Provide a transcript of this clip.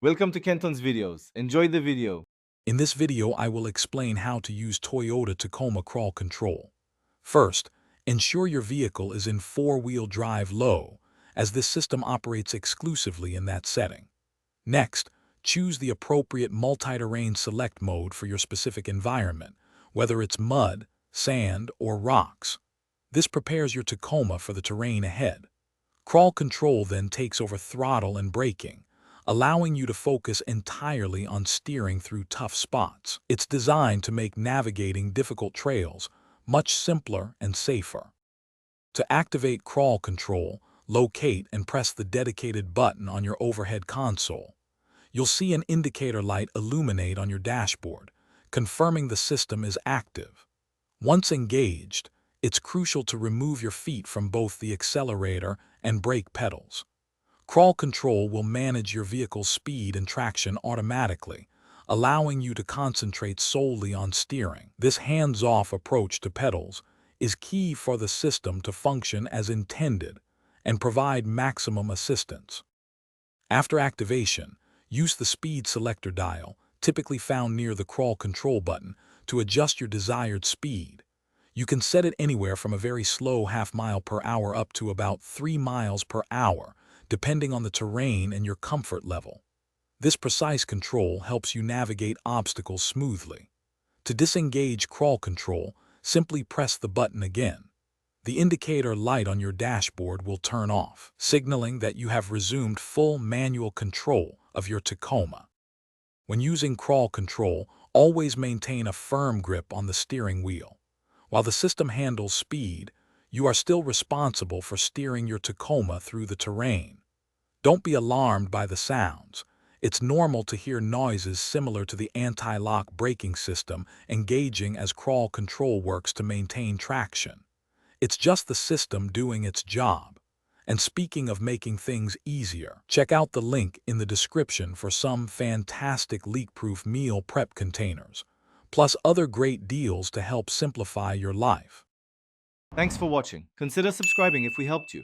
Welcome to Kenton's videos. Enjoy the video. In this video, I will explain how to use Toyota Tacoma crawl control. First, ensure your vehicle is in four-wheel drive low, as this system operates exclusively in that setting. Next, choose the appropriate multi-terrain select mode for your specific environment, whether it's mud, sand, or rocks. This prepares your Tacoma for the terrain ahead. Crawl control then takes over throttle and braking, allowing you to focus entirely on steering through tough spots. It's designed to make navigating difficult trails much simpler and safer. To activate crawl control, locate and press the dedicated button on your overhead console. You'll see an indicator light illuminate on your dashboard, confirming the system is active. Once engaged, it's crucial to remove your feet from both the accelerator and brake pedals. Crawl control will manage your vehicle's speed and traction automatically, allowing you to concentrate solely on steering. This hands-off approach to pedals is key for the system to function as intended and provide maximum assistance. After activation, use the speed selector dial, typically found near the crawl control button, to adjust your desired speed. You can set it anywhere from a very slow half-mile per hour up to about 3 miles per hour, depending on the terrain and your comfort level. This precise control helps you navigate obstacles smoothly. To disengage crawl control, simply press the button again. The indicator light on your dashboard will turn off, signaling that you have resumed full manual control of your Tacoma. When using crawl control, always maintain a firm grip on the steering wheel. While the system handles speed, you are still responsible for steering your Tacoma through the terrain. Don't be alarmed by the sounds. It's normal to hear noises similar to the anti-lock braking system engaging as crawl control works to maintain traction. It's just the system doing its job. And speaking of making things easier, check out the link in the description for some fantastic leak-proof meal prep containers, plus other great deals to help simplify your life. Thanks for watching. Consider subscribing if we helped you.